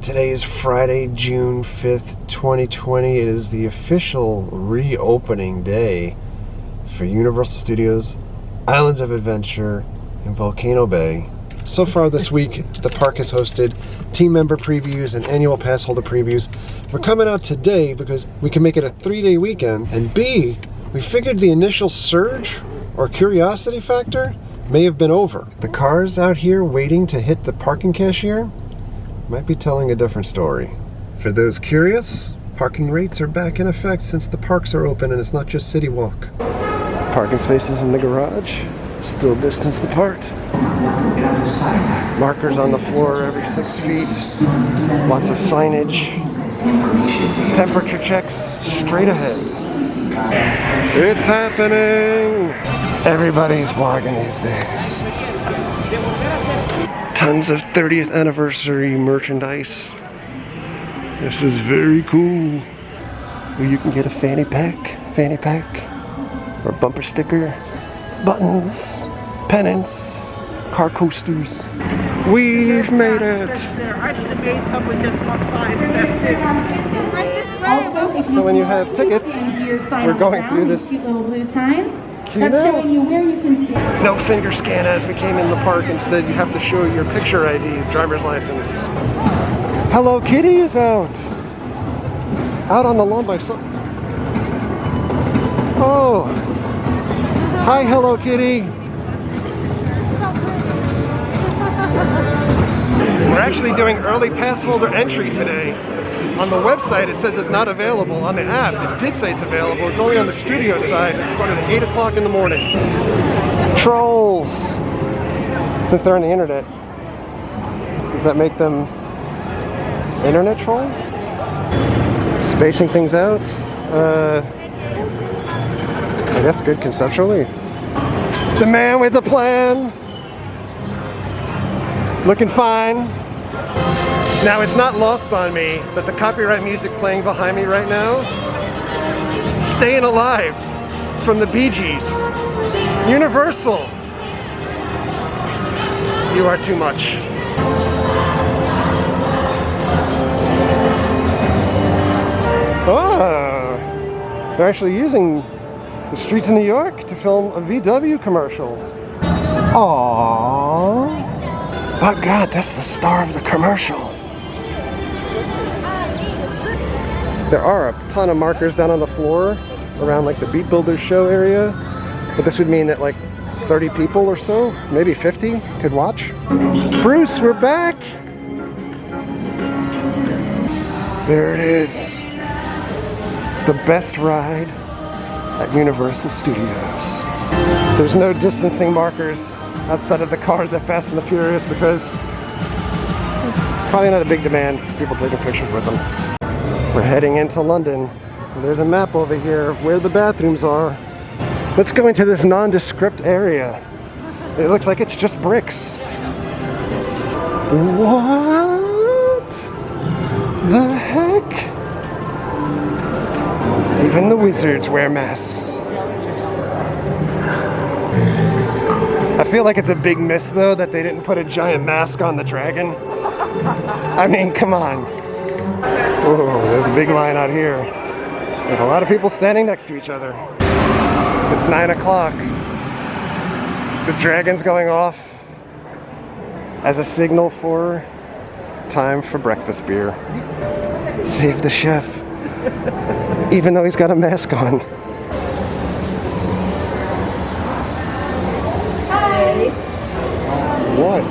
Today is Friday, June 5th, 2020. It is the official reopening day for Universal Studios Islands of Adventure in Volcano Bay. So far this week, the park has hosted team member previews and annual pass holder previews. We're coming out today because we can make it a 3-day weekend, and B, we figured the initial surge or curiosity factor may have been over. The cars out here waiting to hit the parking cashier might be telling a different story. For those curious, parking rates are back in effect since the parks are open and it's not just City Walk. Parking spaces in the garage, still distanced apart. Markers on the floor every 6 feet. Lots of signage. Temperature checks straight ahead. It's happening! Everybody's vlogging these days. Tons of 30th anniversary merchandise. This is very cool. Where you can get a fanny pack, or bumper sticker, buttons, pennants, car coasters. We've made it! I should have made some with just one sign. So when you have tickets, we're going through this little blue signs. queue That's now. showing you where you can stand. No finger scan as we came in the park. Instead, you have to show your picture ID, driver's license. Hello Kitty is out. Out on the lawn by some. Oh. Hi, Hello Kitty. We're actually doing early pass holder entry today. On the website, it says it's not available. On the app, it did say it's available. It's only on the studio side. It started at 8 o'clock in the morning. Trolls! Since they're on the internet, does that make them internet trolls? Spacing things out? I guess good conceptually. The man with the plan! Looking fine. Now, it's not lost on me that the copyright music playing behind me right now, Staying Alive from the Bee Gees. Universal. You are too much. Ah, they're actually using the streets of New York to film a VW commercial. Aww. Oh God, that's the star of the commercial. There are a ton of markers down on the floor around like the Beat Builders show area, but this would mean that like 30 people or so, maybe 50, could watch. Bruce, we're back! There it is. The best ride at Universal Studios. There's no distancing markers outside of the cars at Fast and the Furious because there's probably not a big demand for people taking pictures with them. We're heading into London. There's a map over here of where the bathrooms are. Let's go into this nondescript area. It looks like it's just bricks. What the heck? Even the wizards wear masks. I feel like it's a big miss though that they didn't put a giant mask on the dragon. I mean, come on. Oh, there's a big line out here with a lot of people standing next to each other. It's 9 o'clock. The dragon's going off as a signal for time for breakfast beer. Save the chef, even though he's got a mask on. Hi. What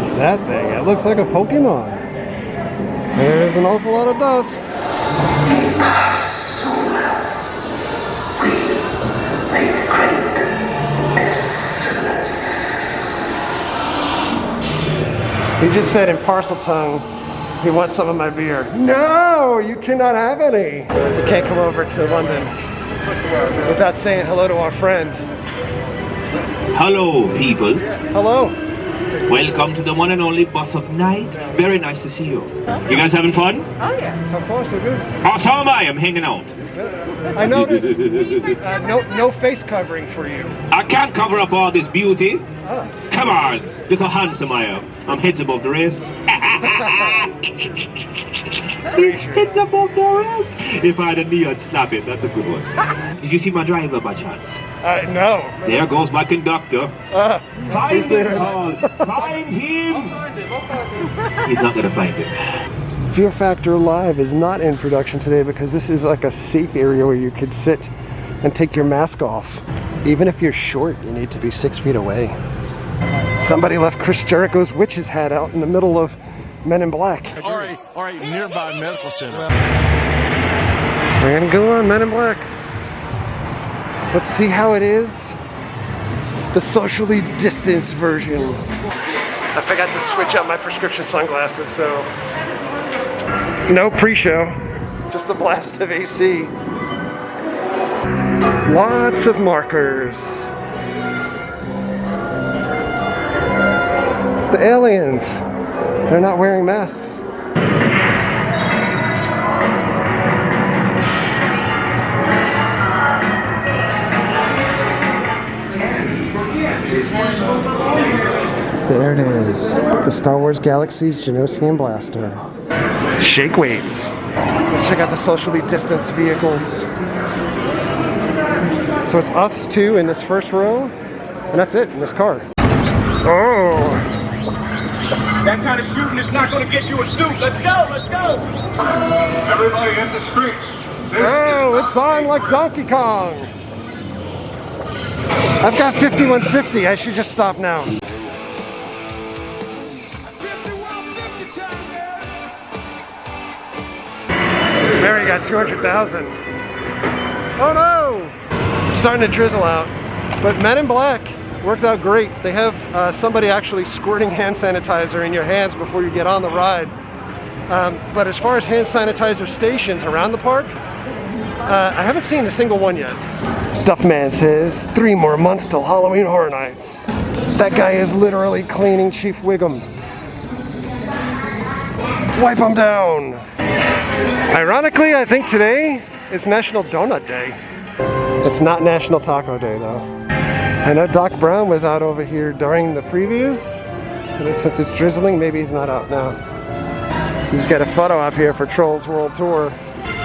is that thing? It looks like a Pokemon. There's an awful lot of dust. He just said in parcel tongue, he wants some of my beer. No, you cannot have any. You can't come over to London without saying hello to our friend. Hello, people. Hello. Welcome to the one and only Boss of Night. Very nice to see you. You guys having fun? Oh yeah. So far, so good. Oh, so am I. I'm hanging out. I noticed. No face covering for you. I can't cover up all this beauty. Oh. Come on. Look how handsome I am. I'm heads above the rest. It's above the rest. If I had a knee, I'd slap it. That's a good one. Did you see my driver by chance? No. There goes my conductor. Find him, Paul. Find him. He's not gonna find him. Fear Factor Live is not in production today because this is like a safe area where you could sit and take your mask off. Even if you're short, you need to be 6 feet away. Somebody left Chris Jericho's witch's hat out in the middle of Men in Black. All right, nearby medical center. We're gonna go on Men in Black. Let's see how it is. The socially distanced version. I forgot to switch out my prescription sunglasses, so no pre-show, just a blast of AC. Lots of markers. The aliens, they're not wearing masks. There it is, the Star Wars Galaxy's Genosian Blaster. Shake weights. Let's check out the socially distanced vehicles. So it's us two in this first row, and that's it in this car. Oh! That kind of shooting is not going to get you a suit. Let's go, let's go. Everybody hit the streets. Oh, it's on like Donkey Kong. I've got 5150. I should just stop now. 5150 time, man. Mary got 200,000. Oh no! It's starting to drizzle out. But Men in Black worked out great. They have somebody actually squirting hand sanitizer in your hands before you get on the ride. But as far as hand sanitizer stations around the park, I haven't seen a single one yet. Duffman says 3 more months till Halloween Horror Nights. That guy is literally cleaning Chief Wiggum. Wipe him down. Ironically, I think today is National Donut Day. It's not National Taco Day though. I know Doc Brown was out over here during the previews, and since it's drizzling, maybe he's not out now. He's got a photo up here for Trolls World Tour.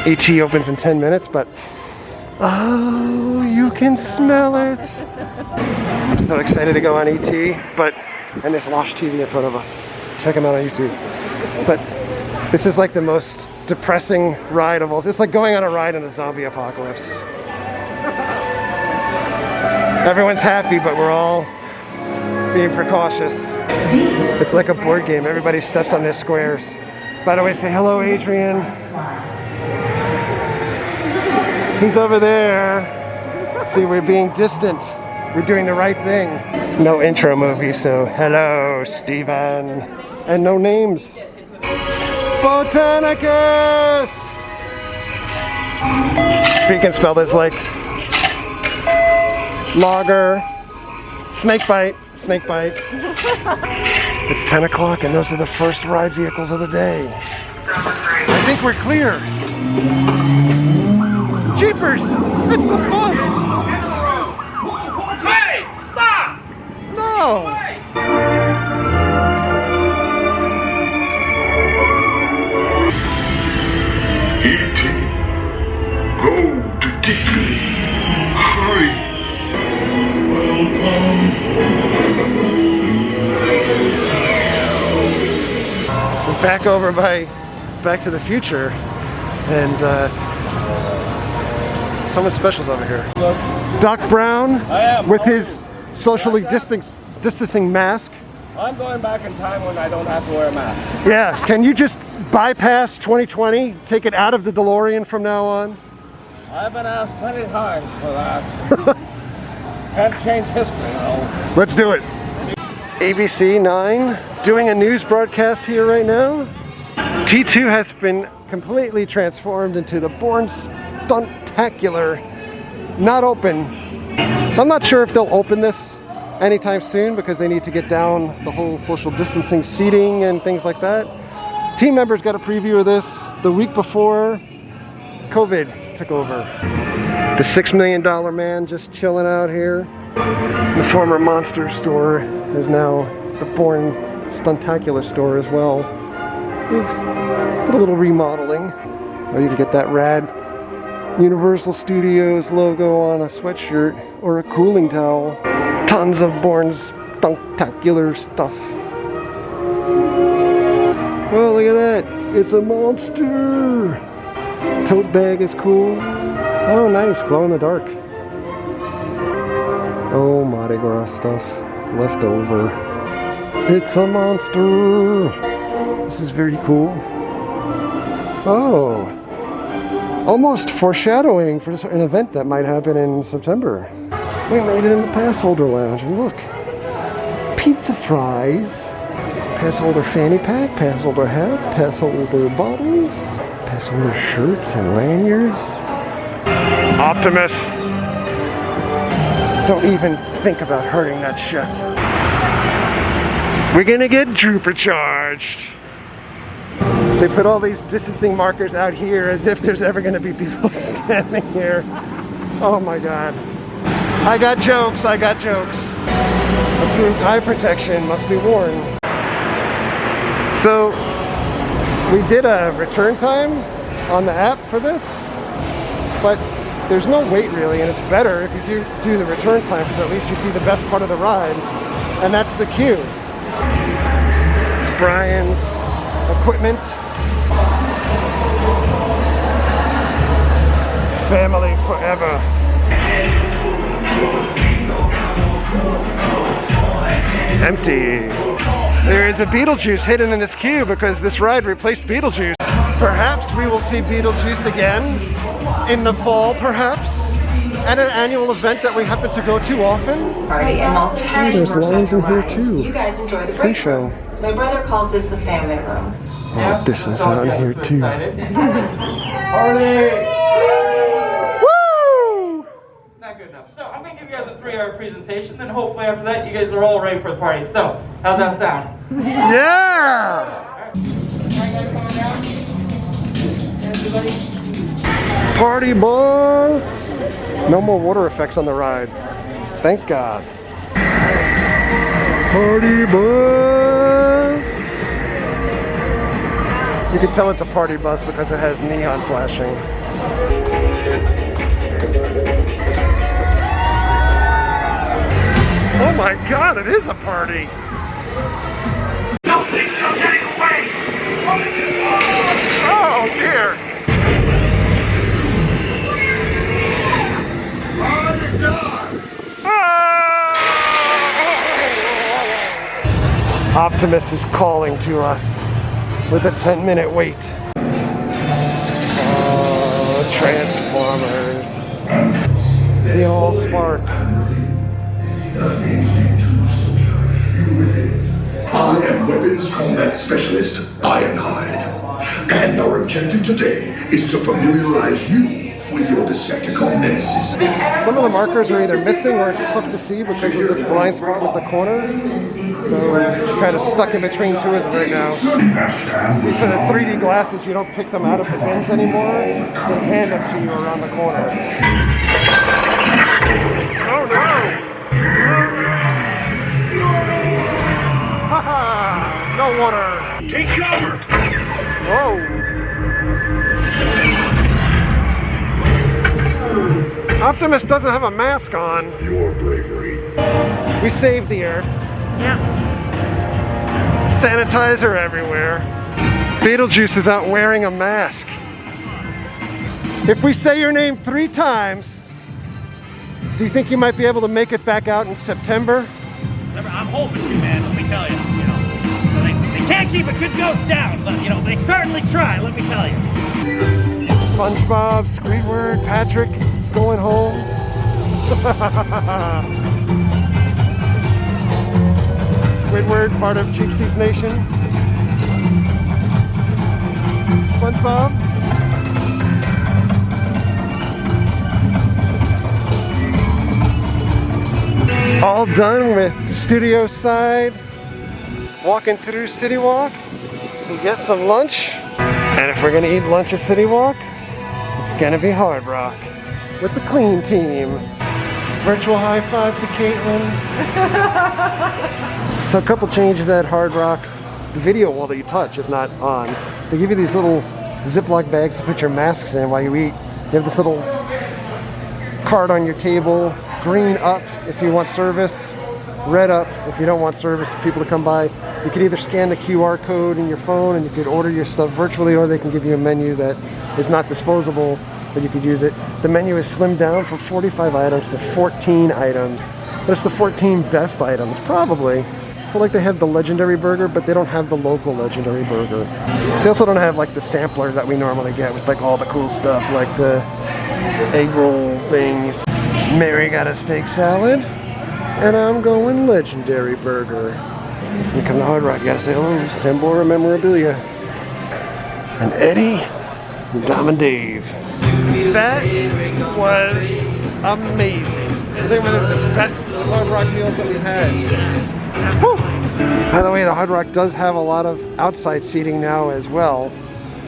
ET opens in 10 minutes, but oh, you can smell it. I'm so excited to go on ET, and there's Losh TV in front of us. Check him out on YouTube. But this is like the most depressing ride of all. It's like going on a ride in a zombie apocalypse. Everyone's happy, but we're all being precautious. It's like a board game. Everybody steps on their squares. By the way, say hello, Adrian. He's over there. See, we're being distant. We're doing the right thing. No intro movie, so hello, Steven. And no names. Botanicus! Speak and spell this like lager, snake bite. It's 10 o'clock and those are the first ride vehicles of the day. I think we're clear. Jeepers! It's the fuzz! Hey! Stop! No! E.T. Go to Dickley. Hurry. Welcome. We're back over by Back to the Future, and someone special's over here. Doc Brown with his socially distancing mask. I'm going back in time when I don't have to wear a mask. Yeah, can you just bypass 2020, take it out of the DeLorean from now on? I've been asked many times for that. Can't change history, though. Let's do it. ABC 9 doing a news broadcast here right now. T2 has been completely transformed into the Bourne Stuntacular. Not open. I'm not sure if they'll open this anytime soon because they need to get down the whole social distancing seating and things like that. Team members got a preview of this the week before COVID took over. The $6 million man just chilling out here. The former Monster store is now the Bourne Stuntacular store as well. They've did a little remodeling. Or you can get that rad Universal Studios logo on a sweatshirt or a cooling towel. Tons of Bourne's spectacular stuff. Oh, look at that. It's a monster. Tote bag is cool. Oh, nice. Glow in the dark. Oh, Mardi Gras stuff left over. It's a monster. This is very cool. Oh. Almost foreshadowing for an event that might happen in September. We made it in the pass holder lounge, and look. Pizza fries. Pass holder fanny pack, pass holder hats, pass holder bottles, pass holder shirts and lanyards. Optimists. Don't even think about hurting that chef. We're gonna get Drooper charged. They put all these distancing markers out here as if there's ever gonna be people standing here. Oh my God. I got jokes, I got jokes. Approved eye protection must be worn. So, we did a return time on the app for this, but there's no wait really, and it's better if you do the return time because at least you see the best part of the ride, and that's the queue. It's Brian's equipment. Family forever. Empty. There is a Beetlejuice hidden in this queue because this ride replaced Beetlejuice. Perhaps we will see Beetlejuice again in the fall, perhaps, at an annual event that we happen to go to often. There's lines in here too. You guys enjoy the break. Pre-show. My brother calls this the family room. Oh, this is out here too. Woo! Not good enough. So I'm going to give you guys a 3-hour presentation, then hopefully after that you guys are all ready for the party. So, how's that sound? Yeah! Party boss! No more water effects on the ride. Thank God. Party bus! You can tell it's a party bus because it has neon flashing. Oh my God, it is a party! Nothing is getting away! Oh dear! Optimus is calling to us with a 10-minute wait. Oh, Transformers. They all spark. I am Weapons Combat Specialist Ironhide, and our objective today is to familiarize you with your Decepticon nemesis. Some of the markers are either missing or it's tough to see because of this blind spot with the corner. So we're kind of stuck in between two of them right now. See, for the 3D glasses, you don't pick them out of the bins anymore. They hand them to you around the corner. Oh no! Haha! No water! Take cover! Whoa! Optimus doesn't have a mask on. Your bravery. We saved the Earth. Yeah. Sanitizer everywhere. Beetlejuice is out wearing a mask. If we say your name 3 times, do you think you might be able to make it back out in September? I'm hoping to, man, let me tell you. They can't keep a good ghost down, but they certainly try, let me tell you. SpongeBob, Squidward, Patrick is going home. Squidward, part of Cheap Seats Nation. SpongeBob. All done with the studio side. Walking through City Walk to get some lunch. And if we're gonna eat lunch at City Walk, it's gonna be Hard Rock with the clean team. Virtual high five to Caitlin. So a couple changes at Hard Rock. the video wall that you touch is not on. They give you these little Ziploc bags to put your masks in while you eat. You have this little card on your table, green up if you want service, red up if you don't want service, people to come by. You could either scan the QR code in your phone and you could order your stuff virtually, or they can give you a menu that is not disposable, but you could use it. The menu is slimmed down from 45 items to 14 items, but it's the 14 best items, probably. So like they have the legendary burger, but they don't have the local legendary burger. They also don't have like the sampler that we normally get with like all the cool stuff, like the egg roll things. Mary got a steak salad, and I'm going legendary burger. Here come the Hard Rock. You gotta say hello, symbol or memorabilia. And Eddie, and Dom and Dave. That was amazing. I think one of the best Hard Rock meals that we had. Whew. By the way, the Hard Rock does have a lot of outside seating now as well.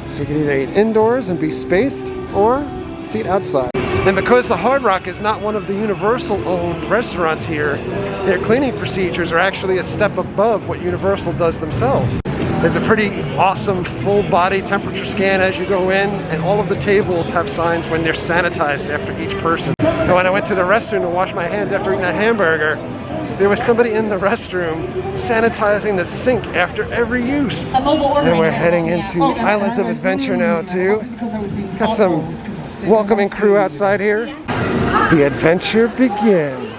So you can either eat indoors and be spaced, or seat outside. And because the Hard Rock is not one of the Universal-owned restaurants here, their cleaning procedures are actually a step above what Universal does themselves. There's a pretty awesome full body temperature scan as you go in, and all of the tables have signs when they're sanitized after each person. And when I went to the restroom to wash my hands after eating that hamburger, there was somebody in the restroom sanitizing the sink after every use. And we're heading into Islands of Adventure now too. Got some welcoming crew outside here. The adventure begins.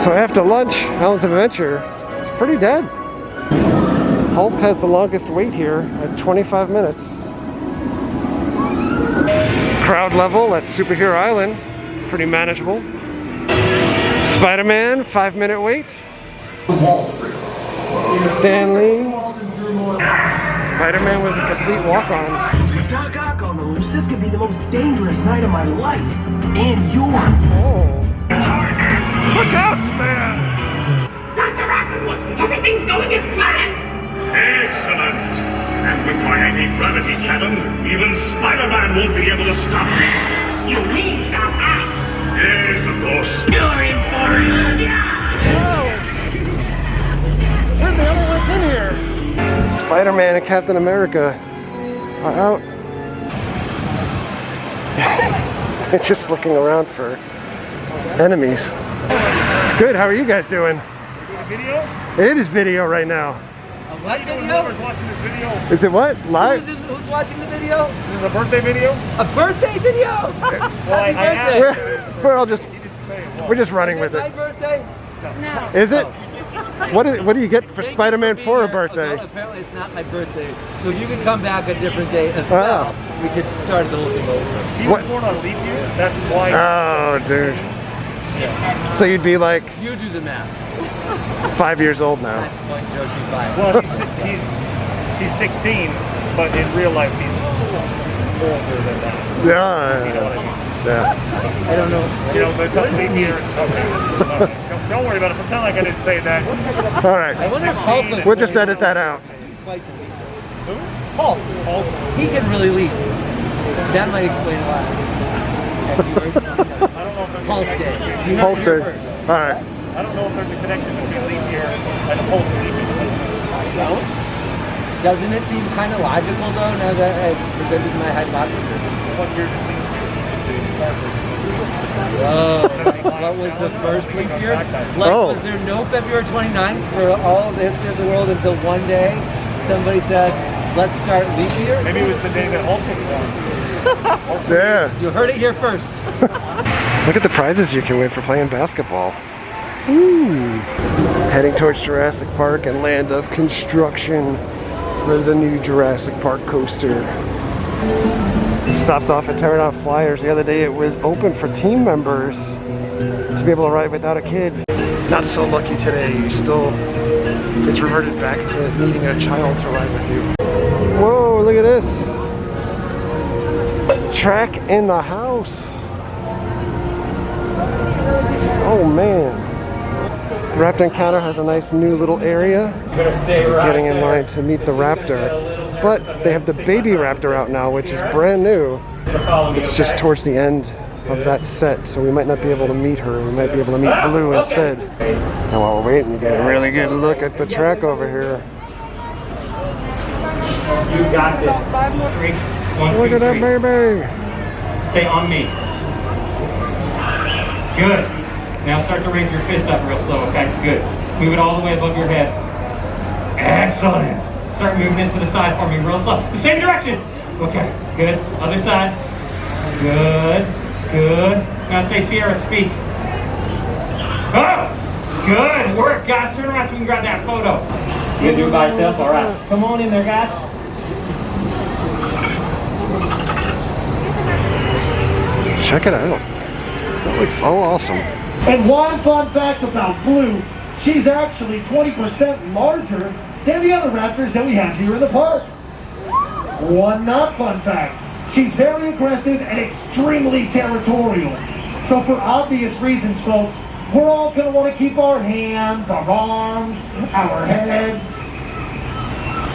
So after lunch, Islands of Adventure, it's pretty dead. Hulk has the longest wait here at 25 minutes. Crowd level at Superhero Island, pretty manageable. Spider-Man, 5-minute wait. Stanley. Spider-Man was a complete walk-on. Doc Ock on the loose. This could be the most dangerous night of my life. And yours. Oh. Look out, Stan! Dr. Octopus, everything's going as planned! Excellent! And with my anti-gravity cannon, even Spider-Man won't be able to stop me. You mean stop us? Yes, of course. You're in for it! We're the only ones in here. Spider-Man and Captain America are out. They're just looking around for enemies. Good, how are you guys doing? Video? It is video right now. What video? Whoever's watching this video. Is it what? Live? Who's watching the video? This is a birthday video? A birthday video? Well, Happy birthday. We're all just, we're just running with it. My birthday? No. Is it? What do you get for Spider-Man for a birthday? No, apparently it's not my birthday. So you can come back a different day as well. We could start the whole thing over. He was born on leap year. That's why. Oh, dude. Yeah. So you'd be like. You do the math. 5 years old now. Times 0.025. Well, he's 16, but in real life he's older than that. Yeah. You know what I mean? Yeah. I don't know. You know, but it's leap year. Okay. Don't worry about it. Pretend like I didn't say that. All right. I wonder if Hulk. We'll just edit that out. He's quite the leaper. Who? Hulk. He can really leap. That might explain a lot. Hulk Day. Hulk Day. All right. I don't know if there's a connection between leap year and Hulk leaping. No? Doesn't it seem kind of logical though, now that I presented my hypothesis? What year did leap year? What was the first leap year? Was there no February 29th for all of the history of the world until one day somebody said, let's start leap year? Maybe it was the day that Hulk was born. Yeah. You heard it here first. Look at the prizes you can win for playing basketball. Ooh. Heading towards Jurassic Park and land of construction for the new Jurassic Park coaster. Stopped off at Tearing Out Flyers the other day. It was open for team members to be able to ride without a kid. Not so lucky today. It's reverted back to needing a child to ride with you. Whoa, look at this. Track in the house. Oh man. The Raptor Encounter has a nice new little area. So we're getting in line to meet the Raptor. But they have the baby Raptor out now, which is brand new. It's just towards the end of that set, so we might not be able to meet her. We might be able to meet Blue instead. And while we're waiting, we get a really good look at the track over here. You got this. 3, 1, 2, Look at that 3. baby. Say on me. Good. Now start to raise your fist up real slow, okay? Good. Move it all the way above your head. Excellent. Start moving it to the side for me real slow. The same direction. Okay, good. Other side. Good. Good. Now say Sierra, speak. Oh! Good work, guys. Turn around so we can grab that photo. You gonna do it by yourself? All right. Come on in there, guys. Check it out. That looks so awesome. And one fun fact about Blue, she's actually 20% larger than the other raptors that we have here in the park. One not fun fact, she's very aggressive and extremely territorial. So for obvious reasons, folks, we're all going to want to keep our hands, our arms, our heads,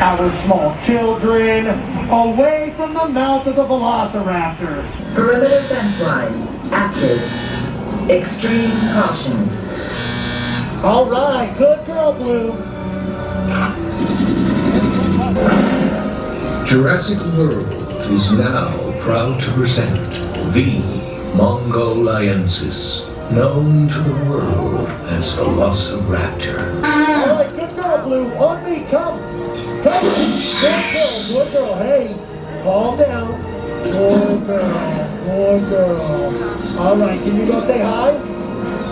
our small children away from the mouth of the velociraptor. Perimeter fence line active. Extreme caution. All right, good girl, Blue. Jurassic World is now proud to present the Mongoliensis, known to the world as Velociraptor. All right, good girl, Blue. On me, come. Come. Good girl. Hey, calm down. Good girl. All right, can you go say hi?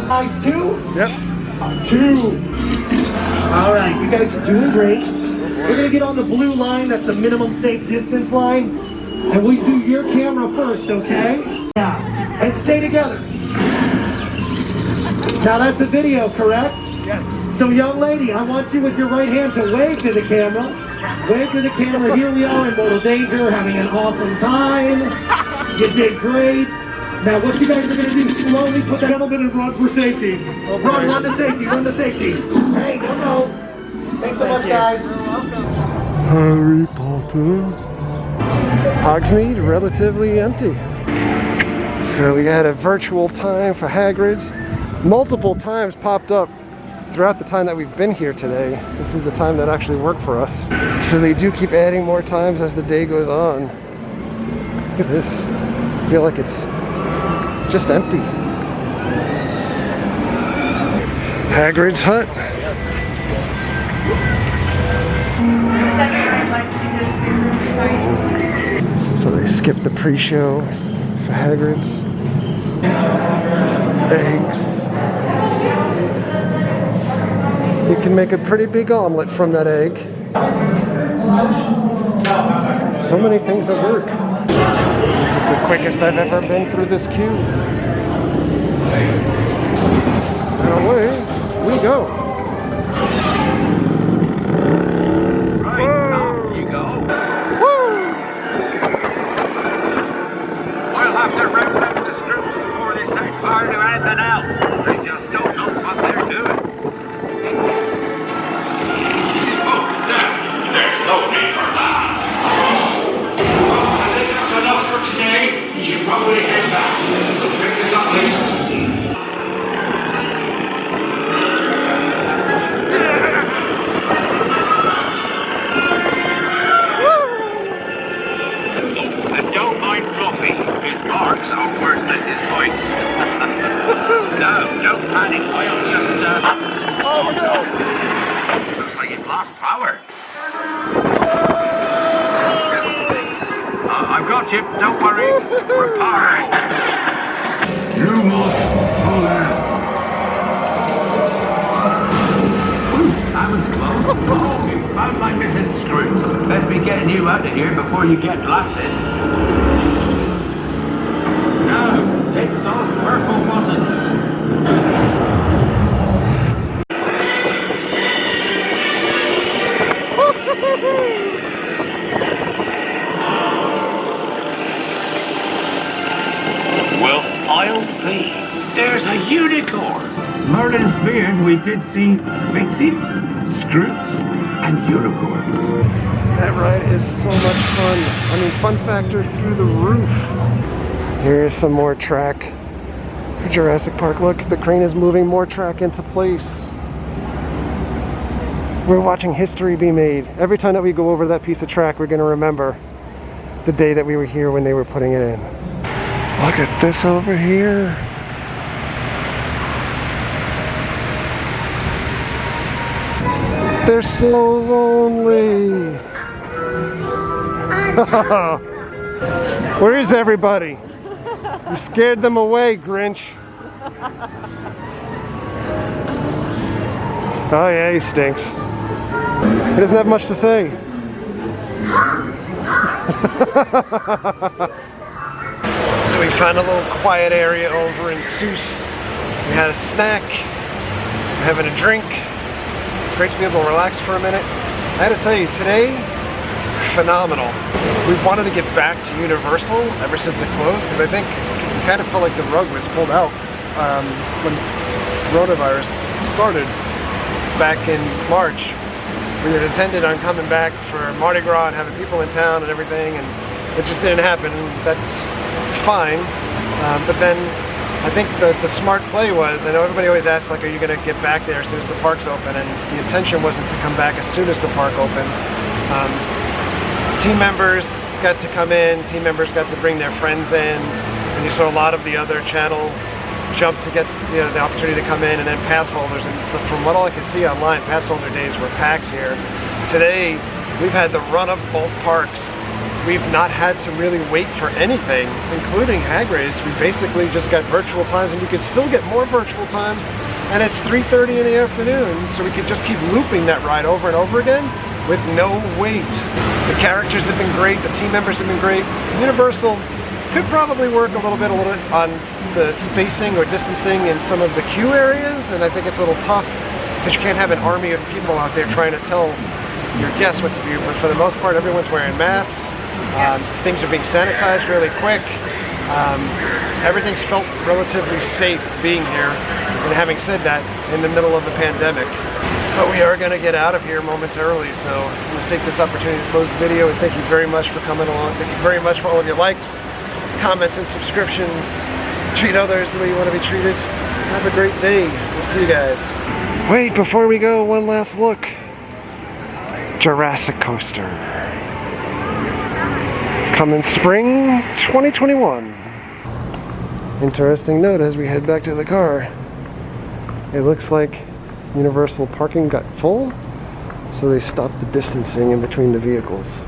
Eyes 2? Yep. 2. All right, you guys are doing great. We're gonna get on the blue line. That's a minimum safe distance line. And we do your camera first, okay? Yeah. And stay together. Now that's a video, correct? Yes. So young lady, I want you with your right hand to wave to the camera. Wave to the camera. Here we are in Mortal Danger, having an awesome time. You did great. Now what you guys are going to do, slowly put that gentleman and run for safety. Okay. Run to safety, run to safety. Hey, no. Thanks so much, guys. Harry Potter. Hogsmeade, relatively empty. So we had a virtual time for Hagrid's. Multiple times popped up throughout the time that we've been here today. This is the time that actually worked for us. So they do keep adding more times as the day goes on. Look at this. I feel like it's just empty. Hagrid's hut. So they skipped the pre-show for Hagrid's. Eggs. You can make a pretty big omelet from that egg. So many things at work. This is the quickest I've ever been through this queue. And away we go. Right, off you go. Woo! I'll have to round up the screws before they set fire to anything else. They just don't know what they're doing. Oh, no, there's no need for that. I think that's enough for today. You should probably head back. We'll pick this up later. And don't mind Fluffy. His barks are worse than his bites. No, don't panic. I'll just, Oh no! looks like it lost power. I've got you. Don't worry. We're pirates. You must fall out. That was close. Oh, you found my missing screws. Best be getting you out of here before you get blasted. No, hit those purple buttons. Well, I'll be. There's a unicorn. Merlin's beard, we did see pixies, scroots, and unicorns. That ride is so much fun. I mean, fun factor through the roof. Here's some more track for Jurassic Park. Look, the crane is moving more track into place. We're watching history be made. Every time that we go over that piece of track, we're going to remember the day that we were here when they were putting it in. Look at this over here. They're so lonely. Where is everybody? You scared them away, Grinch. Oh yeah, he stinks. He doesn't have much to say. So we found a little quiet area over in Seuss. We had a snack, we're having a drink. Great to be able to relax for a minute. I had to tell you, today, phenomenal. We've wanted to get back to Universal ever since it closed, because I think it kind of felt like the rug was pulled out when coronavirus started back in March. We had intended on coming back for Mardi Gras and having people in town and everything, and it just didn't happen. That's fine, but then I think the smart play was, I know everybody always asks, like, are you going to get back there as soon as the park's open, and the intention wasn't to come back as soon as the park opened. Team members got to come in, team members got to bring their friends in, and you saw a lot of the other channels jump to get the opportunity to come in, and then pass holders. And from what all I could see online, pass holder days were packed here. Today, we've had the run of both parks. We've not had to really wait for anything, including Hagrid's. We basically just got virtual times, and you could still get more virtual times, and it's 3:30 in the afternoon, so we could just keep looping that ride over and over again with no wait. The characters have been great, the team members have been great. Universal could probably work a little bit on the spacing or distancing in some of the queue areas, and I think it's a little tough because you can't have an army of people out there trying to tell your guests what to do, but for the most part everyone's wearing masks. Things are being sanitized really quick. Everything's felt relatively safe being here, and having said that, in the middle of the pandemic. But we are going to get out of here momentarily, so I'm going to take this opportunity to close the video, and thank you very much for coming along. Thank you very much for all of your likes, comments, and subscriptions. Treat others the way you want to be treated. Have a great day. We'll see you guys. Wait, before we go, one last look. Jurassic Coaster. Coming spring 2021. Interesting note as we head back to the car. It looks like Universal parking got full, so they stopped the distancing in between the vehicles.